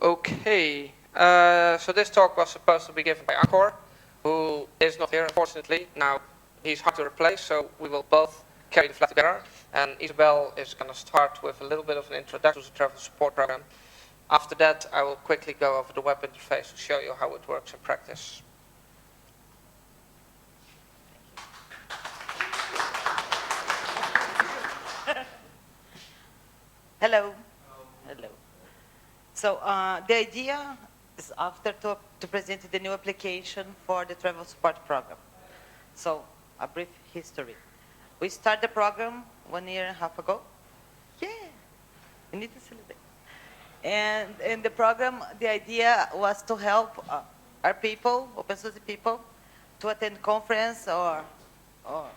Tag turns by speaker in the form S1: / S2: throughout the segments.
S1: Okay, so this talk was supposed to be given by Akor, who is not here, unfortunately. Now, he's hard to replace, so we will both carry the flag together. And Isabel is going to start with a little bit of an introduction to the travel support program. After that, I will quickly go over the web interface to show you how it works in practice.
S2: Hello. Hello. So the idea is after to present the new application for the travel support program. So a brief history. We started the program 1.5 years ago. Yeah, we need to celebrate. And in the program, the idea was to help our people, openSUSE people, to attend conference or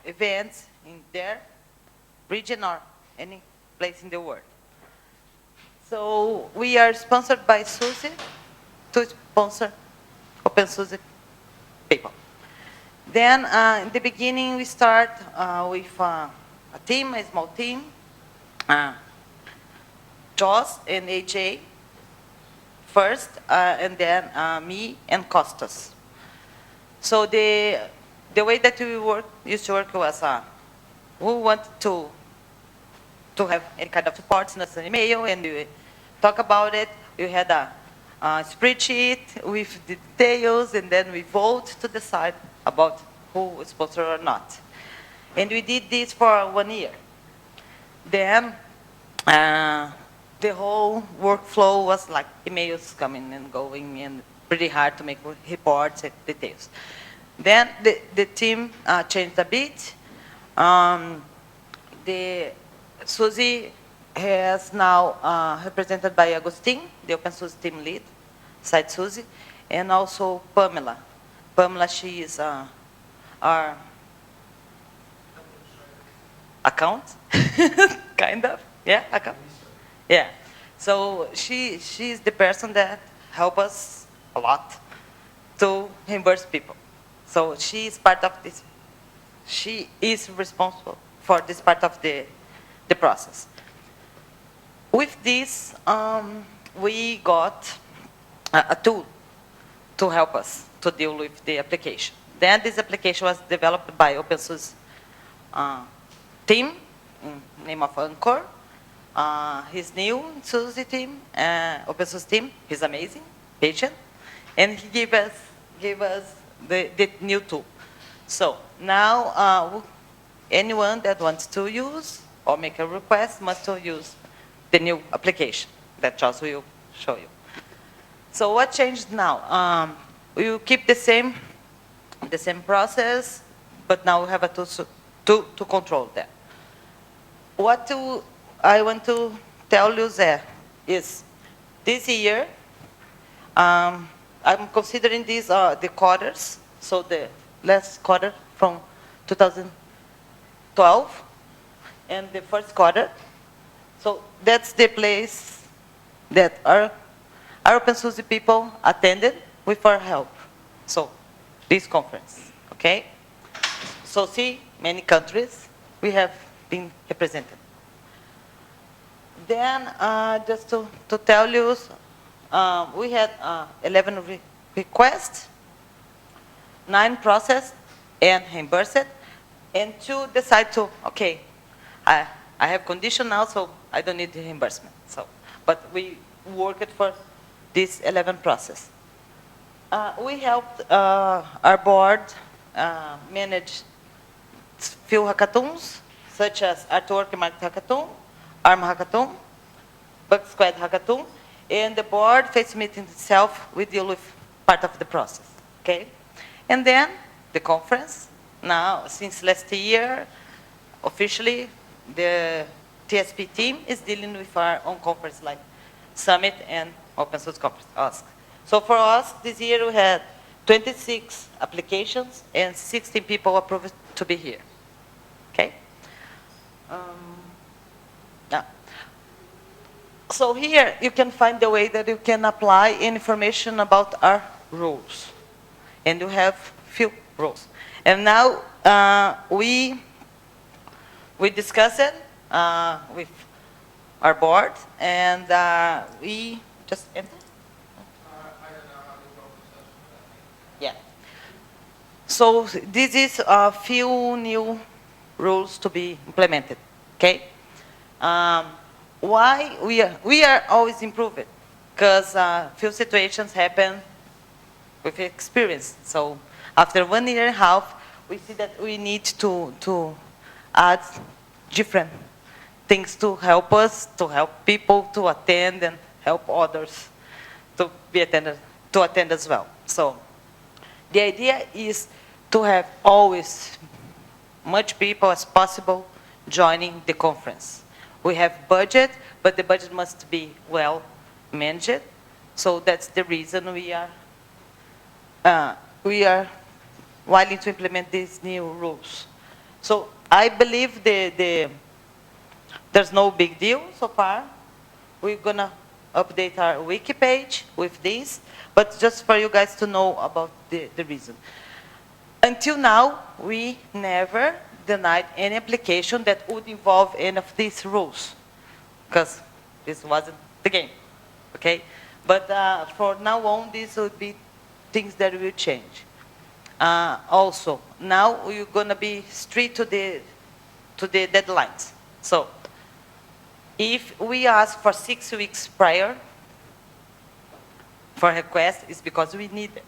S2: events in their region or any place in the world. So we are sponsored by SUSE to sponsor openSUSE people. Then in the beginning we start with a team, a small team, Jos and AJ first, and then me and Costas. So the way that we used to work was we wanted to have any kind of support, send us an email, and we talk about it. We had a spreadsheet with the details, and then we vote to decide about who is sponsored or not. And we did this for 1 year. Then the whole workflow was like emails coming and going, and pretty hard to make reports and details. Then the team changed a bit. The SUSE has now represented by Agustin, the openSUSE team lead, site SUSE, and also Pamela. Pamela, she is our account, kind of, yeah, account. Yeah, so she's the person that helps us a lot to reimburse people. So she is part of this. She is responsible for this part of the process. With this, we got a tool to help us to deal with the application. Then this application was developed by openSUSE team, name of Anchor. He's new in SUSE team, openSUSE team. He's amazing, patient, and he gave us the new tool. So now anyone that wants to use or make a request must use the new application that Jos will show you. So what changed now? We will keep the same process, but now we have a tool to control that. What I want to tell you there is this year, I'm considering these the quarters, so the last quarter from 2012 and the first quarter. So that's the place that our openSUSE people attended with our help. So this conference, okay? So see, many countries we have been represented. Then just to tell you, we had 11 requests, 9 processed and reimbursed, and 2 decide to, okay, I have condition now, so I don't need the reimbursement. So, but we worked for this 11 process. We helped our board manage few hackathons, such as Artwork Market Hackathon, ARM Hackathon, Bug Squad Hackathon, and the board face meeting itself, we deal with part of the process, okay? And then the conference, now since last year, officially the TSP team is dealing with our own conference like Summit and openSUSE Conference, Ask. So for us, this year we had 26 applications and 16 people approved to be here, okay? Yeah. So here you can find the way that you can apply information about our rules. And you have few rules. And now we discuss it with our board, and we just enter. So this is a few new rules to be implemented, okay? Why we are always improving? Because few situations happen with experience. So after 1 year and a half, we see that we need to add different things to help us, to help people to attend and help others to be attended, to attend as well. So the idea is to have always much people as possible joining the conference. We have budget, but the budget must be well managed. So that's the reason we are willing to implement these new rules. So I believe there's no big deal so far. We're gonna update our wiki page with this, but just for you guys to know about the reason. Until now, we never denied any application that would involve any of these rules, because this wasn't the game, okay? But for now on, these would be things that will change. Also, now we're gonna be strict to the deadlines. So, if we ask for 6 weeks prior for request, it's because we need it.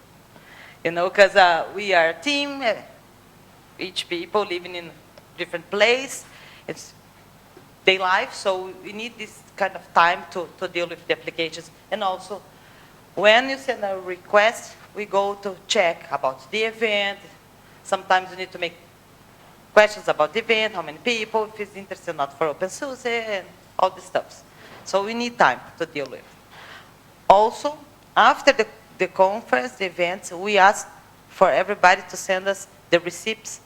S2: You know, because we are a team, each people living in different place, it's their life, so we need this kind of time to deal with the applications. And also, when you send a request, we go to check about the event. Sometimes you need to make questions about the event, how many people, if it's interested or not for openSUSE, and all this stuff. So we need time to deal with. Also, after the conference, the events, we ask for everybody to send us the receipts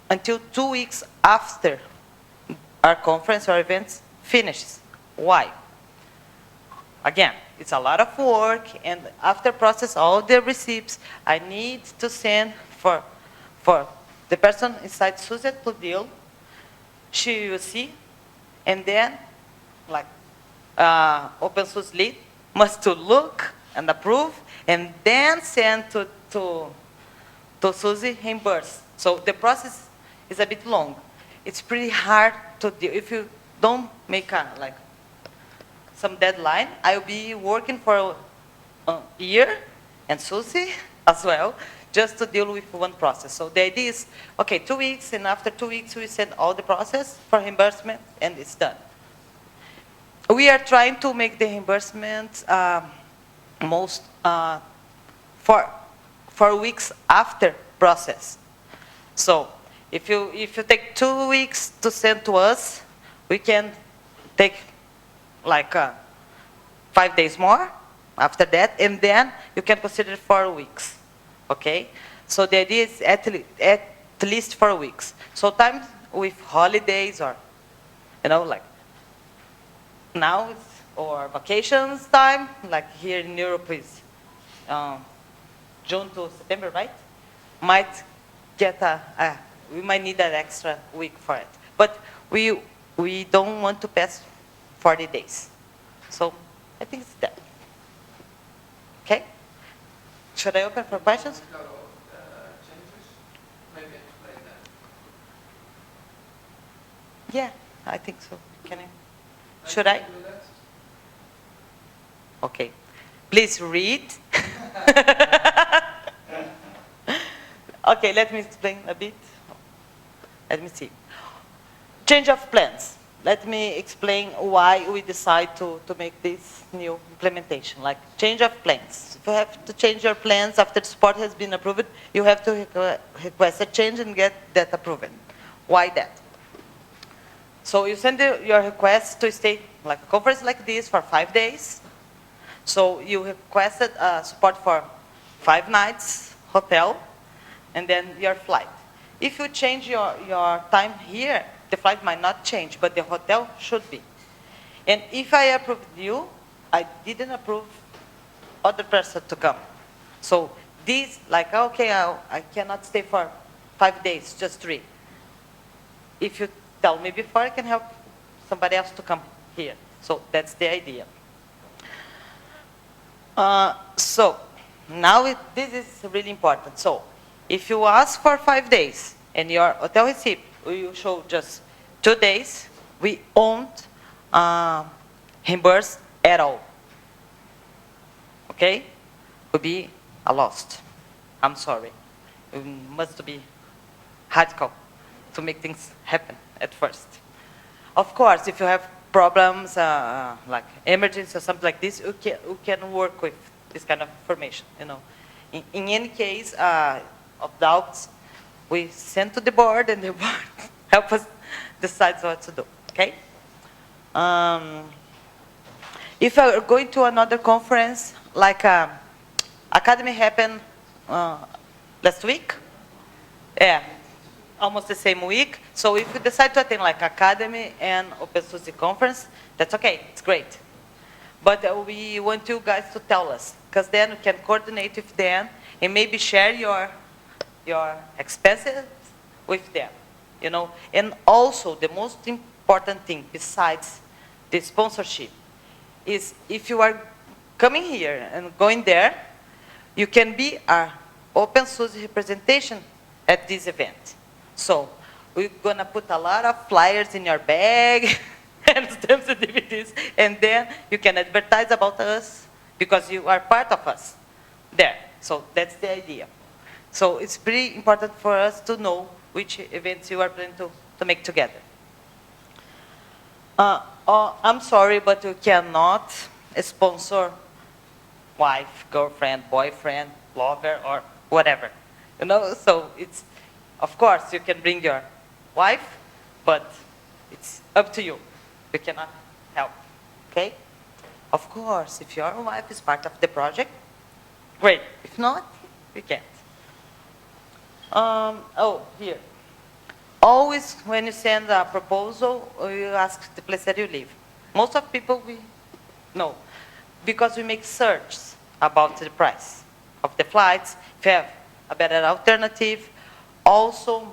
S2: until 2 weeks after our conference or events finishes. Why? Again, it's a lot of work, and after process all the receipts, I need to send for the person inside SUSE to deal. She will see, and then, like, openSUSE lead must to look and approve, and then send to SUSE reimburse. So the process is a bit long. It's pretty hard to do. If you don't make some deadline, I'll be working for a year and SUSE as well, just to deal with one process. So the idea is, okay, 2 weeks, and after 2 weeks we send all the process for reimbursement, and it's done. We are trying to make the reimbursement most 4 weeks after process. So if you take 2 weeks to send to us, we can take like 5 days more after that, and then you can consider 4 weeks. Okay? So the idea is at least 4 weeks. Sometimes with holidays, or like now it's or vacations time, like here in Europe is June to September, right? Might get we might need an extra week for it. But we don't want to pass 40 days. So I think it's that. Okay? Should I open for questions?
S1: Changes? Maybe explain that.
S2: Yeah, I think so. Can I? Should I? Okay. Please read. Okay, let me explain a bit. Let me see. Change of plans. Let me explain why we decide to make this new implementation. Like change of plans. If you have to change your plans after the support has been approved, you have to request a change and get that approved. Why that? So you send your request to stay like a conference like this for 5 days. So you requested support for 5 nights, hotel, and then your flight. If you change your time here, the flight might not change, but the hotel should be. And if I approved you, I didn't approve other person to come. So this, like, okay, I cannot stay for 5 days, just 3. If you tell me before, I can help somebody else to come here. So that's the idea. So now this is really important. So If you ask for 5 days and your hotel receipt will show just 2 days, we won't reimburse at all. Okay? Will be a loss. I'm sorry. It must be radical to make things happen at first. Of course, if you have problems like emergency or something like this, you can work with this kind of information. You know, in any case of doubts, we send to the board, and the board help us decide what to do. Okay. If you're going to another conference, like Academy happened last week, yeah, almost the same week. So if you decide to attend like Academy and openSUSE conference, that's okay, it's great. But we want you guys to tell us, because then we can coordinate with them and maybe share your expenses with them, you know. And also the most important thing besides the sponsorship is if you are coming here and going there, you can be our openSUSE representation at this event. So we're gonna put a lot of flyers in your bag and stamps and DVDs, and then you can advertise about us because you are part of us there. So that's the idea. So it's pretty important for us to know which events you are planning to make together. I'm sorry, but you cannot sponsor wife, girlfriend, boyfriend, lover, or whatever. You know, so it's, of course, you can bring your wife, but it's up to you. You cannot help, okay? Of course, if your wife is part of the project, great. If not, we can't. Oh, here. Always when you send a proposal, you ask the place that you live. Most of people we know, because we make searches about the price of the flights, if you have a better alternative. Also,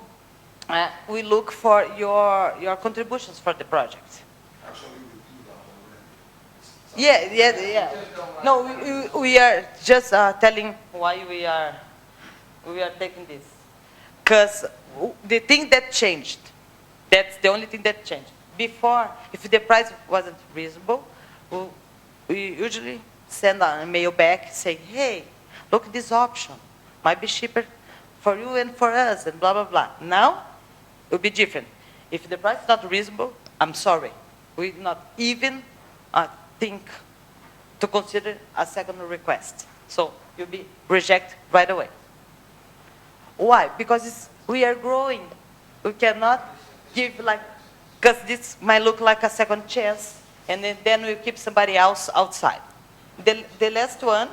S2: we look for your contributions for the project.
S3: Actually, we do that already.
S2: Yeah. No, we are just telling why we are taking this. Because the thing that changed, that's the only thing that changed. Before, if the price wasn't reasonable, we usually send an email back saying, hey, look at this option. Might be cheaper for you and for us, and blah, blah, blah. Now, it will be different. If the price is not reasonable, I'm sorry. We not even think to consider a second request. So you'll be rejected right away. Why? Because we are growing. We cannot give like, because this might look like a second chance, and then we keep somebody else outside. The last one,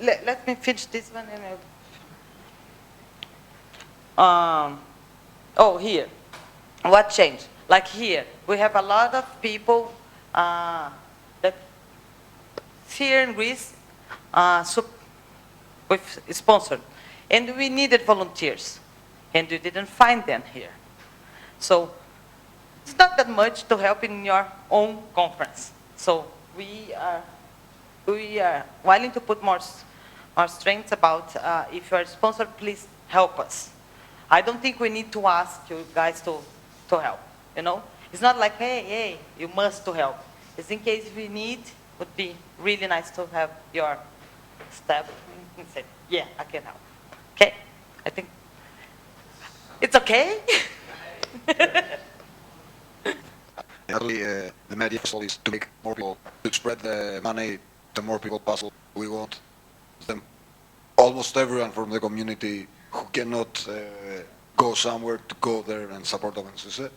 S2: let me finish this one. And oh, here, what changed? Like here, we have a lot of people that here in Greece with sponsored, and we needed volunteers, and we didn't find them here. So it's not that much to help in your own conference. So we are willing to put more strength about if you are sponsored, please help us. I don't think we need to ask you guys to help. You know, it's not like hey, you must to help. It's in case we need. Would be really nice to have your staff and say, yeah, I can help. Okay, I think it's okay.
S3: Actually, the media goal is to make more people, to spread the money to more people possible. We want them, almost everyone from the community who cannot go somewhere to go there and support openSUSE.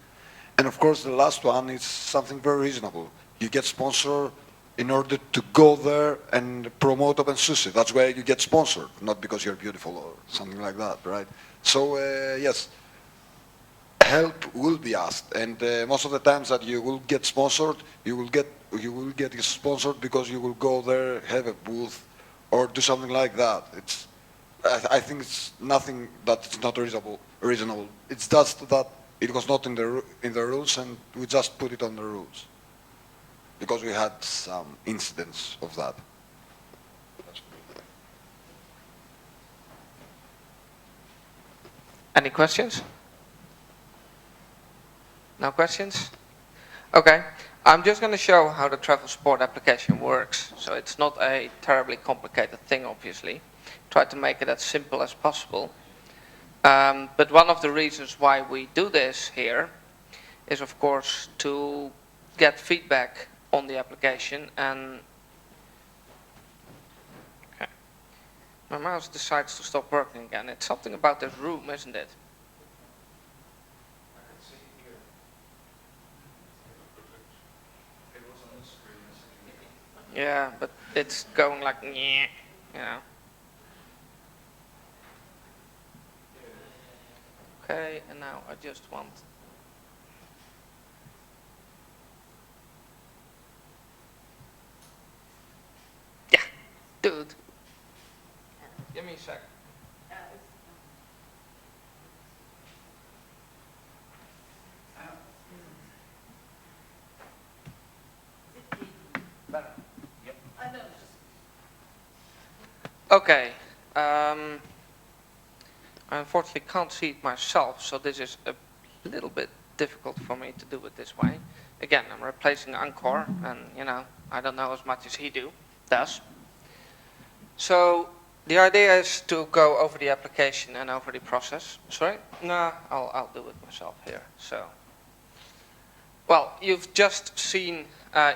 S3: And of course, the last one is something very reasonable. You get sponsored in order to go there and promote openSUSE. That's why you get sponsored, not because you're beautiful or something like that, right? So yes, help will be asked, and most of the times that you will get sponsored, you will get sponsored because you will go there, have a booth, or do something like that. I think it's nothing that it's not reasonable. It's just that it was not in the rules, and we just put it on the rules because we had some incidents of that.
S1: Any questions? No questions? Okay. I'm just going to show how the travel support application works. So it's not a terribly complicated thing, obviously. Try to make it as simple as possible. But one of the reasons why we do this here is, of course, to get feedback on the application. And okay. My mouse decides to stop working again. It's something about this room, isn't it? Yeah, but it's going like, you know. Okay, and now I just want. Yeah, dude. Give me a sec. Better. Yep. Okay. I unfortunately can't see it myself, so this is a little bit difficult for me to do it this way. Again, I'm replacing Encore, and you know, I don't know as much as he does. So the idea is to go over the application and over the process. Sorry? No, I'll do it myself here. So, well, you've just seen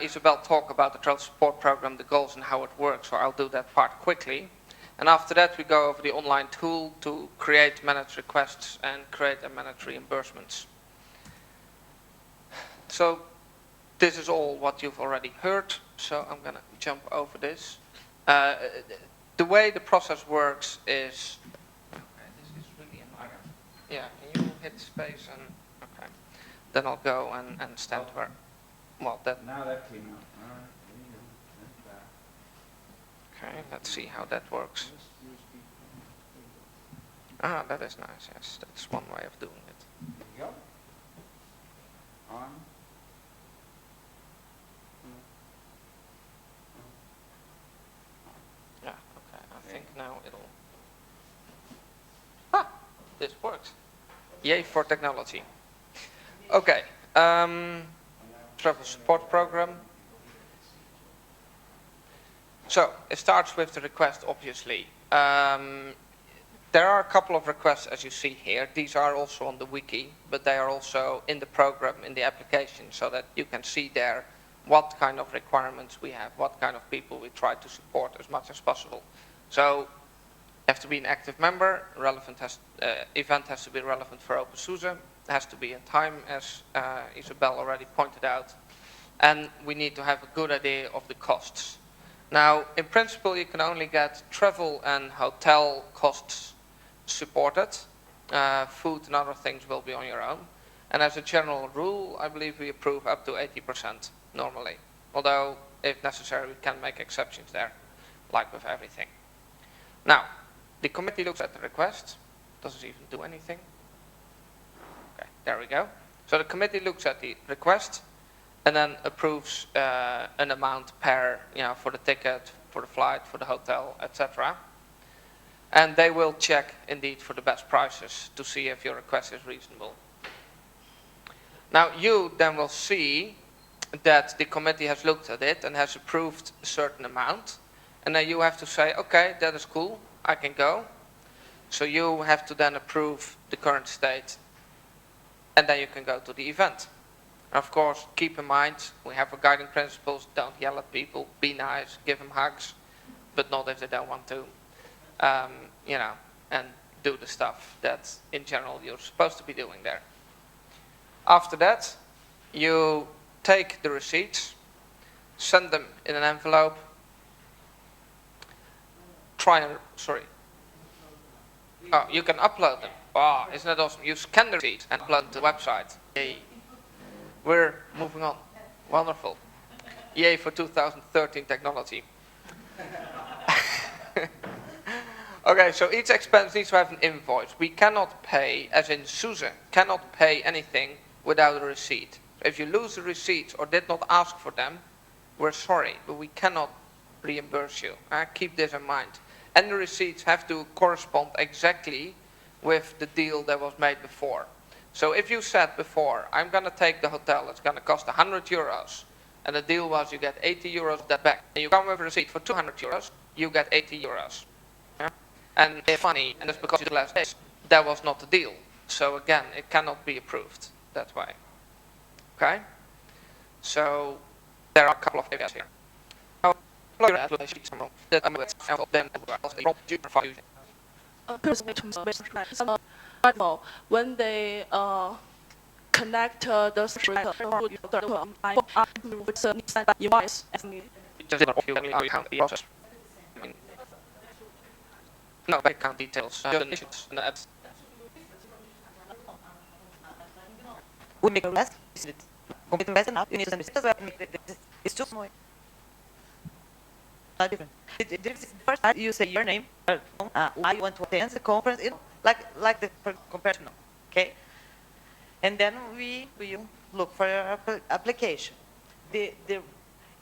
S1: Isabel talk about the travel support program, the goals and how it works, so I'll do that part quickly. And after that we go over the online tool to create, manage requests and create and manage reimbursements. So this is all what you've already heard, so I'm going to jump over this. The way the process works is, okay, this is really annoying. Yeah, can you hit space and, okay. Then I'll go and stand where, well, that.
S4: Now that came out. All right, there you go. That's
S1: Okay, let's see how that works. Ah, that is nice, yes, that's one way of doing it.
S4: There you go. On.
S1: Yeah, okay, I think now it'll. Ah, this works. Yay for technology. Okay, travel support program. So it starts with the request, obviously. There are a couple of requests, as you see here. These are also on the wiki, but they are also in the program, in the application, so that you can see there what kind of requirements we have, what kind of people we try to support as much as possible. So you have to be an active member, event has to be relevant for openSUSE, has to be in time, as Isabel already pointed out, and we need to have a good idea of the costs. Now, in principle, you can only get travel and hotel costs supported. Food and other things will be on your own. And as a general rule, I believe we approve up to 80% normally. Although, if necessary, we can make exceptions there, like with everything. Now, the committee looks at the request. Doesn't even do anything. Okay, there we go. So the committee looks at the request and then approves an amount per, for the ticket, for the flight, for the hotel, etc. And they will check indeed for the best prices to see if your request is reasonable. Now you then will see that the committee has looked at it and has approved a certain amount, and then you have to say, okay, that is cool, I can go. So you have to then approve the current state, and then you can go to the event. Of course, keep in mind, we have our guiding principles, don't yell at people, be nice, give them hugs, but not if they don't want to, and do the stuff that in general you're supposed to be doing there. After that, you take the receipts, send them in an envelope, you can upload them. Wow, isn't that awesome? You scan the receipt and upload to the website. Yay. We're moving on. Wonderful. Yay for 2013 technology. Okay, so each expense needs to have an invoice. We cannot pay, as in SUSE, cannot pay anything without a receipt. If you lose the receipts or did not ask for them, we're sorry, but we cannot reimburse you. Keep this in mind. And the receipts have to correspond exactly with the deal that was made before. So if you said before, I'm going to take the hotel, it's going to cost 100 euros, and the deal was you get 80 euros of that back, and you come with a receipt for 200 euros, you get 80 euros. Yeah? And if funny, and it's because you did last days, that was not the deal. So again, it cannot be approved that way. Okay? So there are a couple of areas here.
S5: When they connect the invoice
S1: process. No, bank account details.
S2: We make a request. Complete request now. You need to send it. It's too small. Not different. First time you say your name, why you want to attend the conference, like the comparison, okay? And then we look for your application.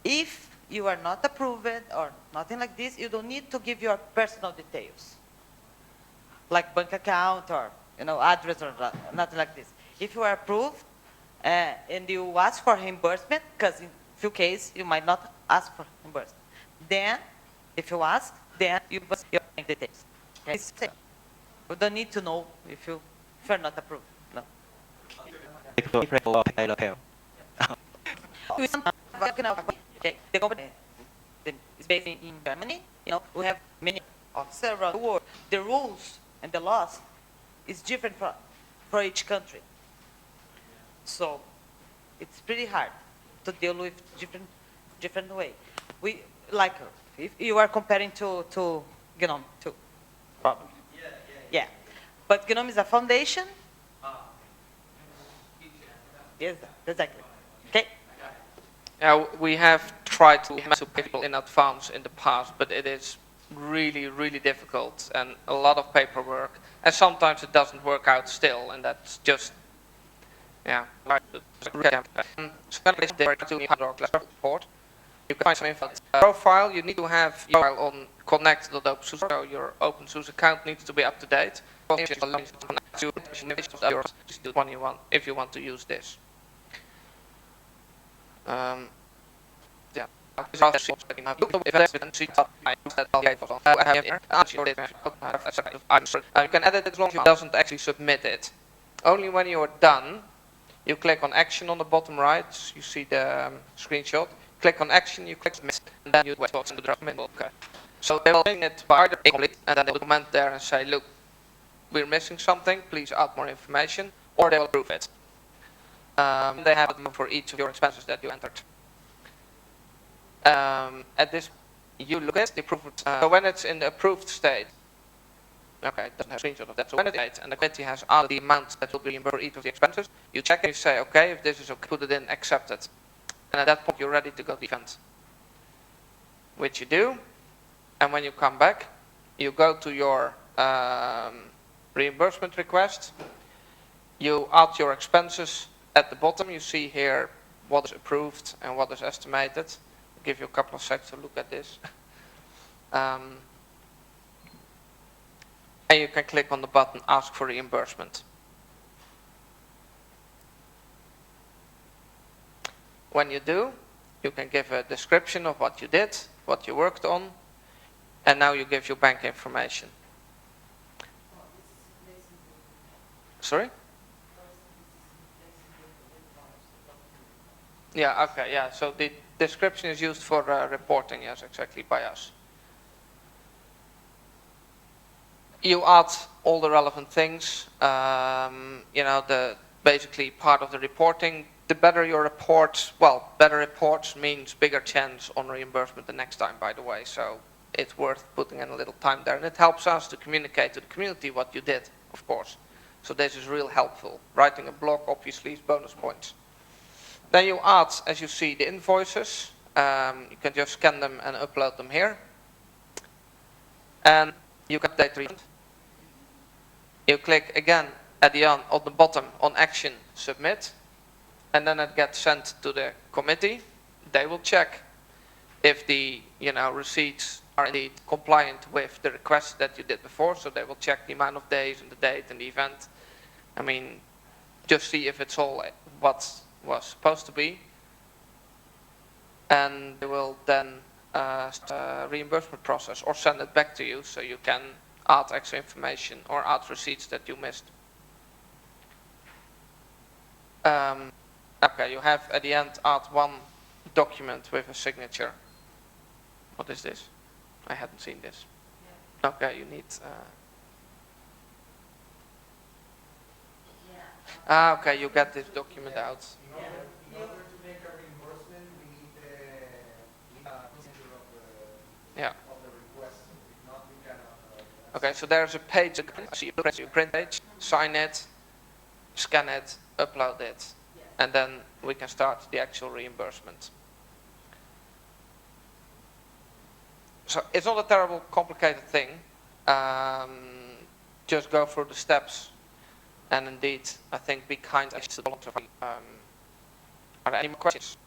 S2: If you are not approved or nothing like this, you don't need to give your personal details, like bank account or address or nothing like this. If you are approved and you ask for reimbursement, because in few cases you might not ask for reimbursement, then if you ask, then you put your bank details. Okay? It's the same. You don't need to know if you're not approved. No. Okay. The company is based in Germany. We have many officers around the world. The rules and the laws is different for each country. So it's pretty hard to deal with different way. We like if you are comparing to GNOME too, probably. Yeah. But GNOME is a foundation. Yes, exactly. Okay.
S1: We have tried to pay people in advance in the past, but it is really, really difficult and a lot of paperwork. And sometimes it doesn't work out still, and that's just, yeah. Report. You can find some info. Profile, you need to have your profile on connect.openSUSE, so your openSUSE account needs to be up to date. If you want to use this. Yeah. You can edit it as long as it doesn't actually submit it. Only when you are done, you click on action on the bottom right. You see the screenshot. Click on action, you click submit, and then you wait for the draft. Okay. So they will bring it by either incomplete, and then they will comment there and say, look, we're missing something, please add more information, or they will approve it. They have it for each of your expenses that you entered. At this, you look at the approved. So when it's in the approved state, okay, it doesn't have a screenshot of that. So when it's in and the committee has added the amount that will be reimbursed for each of the expenses, you check and you say, okay, if this is okay, put it in, accept it. And at that point, you're ready to go to the event, which you do. And when you come back, you go to your reimbursement request. You add your expenses. At the bottom, you see here what is approved and what is estimated. I'll give you a couple of seconds to look at this. And you can click on the button, Ask for Reimbursement. When you do, you can give a description of what you did, what you worked on, and now you give your bank information. Sorry? Yeah, okay, yeah, so the description is used for reporting, yes, exactly, by us. You add all the relevant things, basically part of the reporting. The better your report, well, better reports means bigger chance on reimbursement the next time, by the way, so it's worth putting in a little time there. And it helps us to communicate to the community what you did, of course. So this is real helpful. Writing a blog, obviously, is bonus points. Then you add, as you see, the invoices. You can just scan them and upload them here. And you can update the refund. You click again at the end, on the bottom, on action, submit. And then it gets sent to the committee. They will check. if the receipts are indeed compliant with the request that you did before. So they will check the amount of days and the date and the event. I mean, just see if it's all what was supposed to be. And they will then start a reimbursement process or send it back to you so you can add extra information or add receipts that you missed. Okay, you have at the end add one document with a signature. What is this? I hadn't seen this. Okay, you need. Okay, you get this document out.
S4: In order to make a reimbursement, we need the signature of the request. If not, we cannot.
S1: Okay, so there's a page. So you print page, sign it, scan it, upload it, and then we can start the actual reimbursement. So it's not a terrible complicated thing. Just go through the steps, and indeed, I think be kind. Are there any more questions?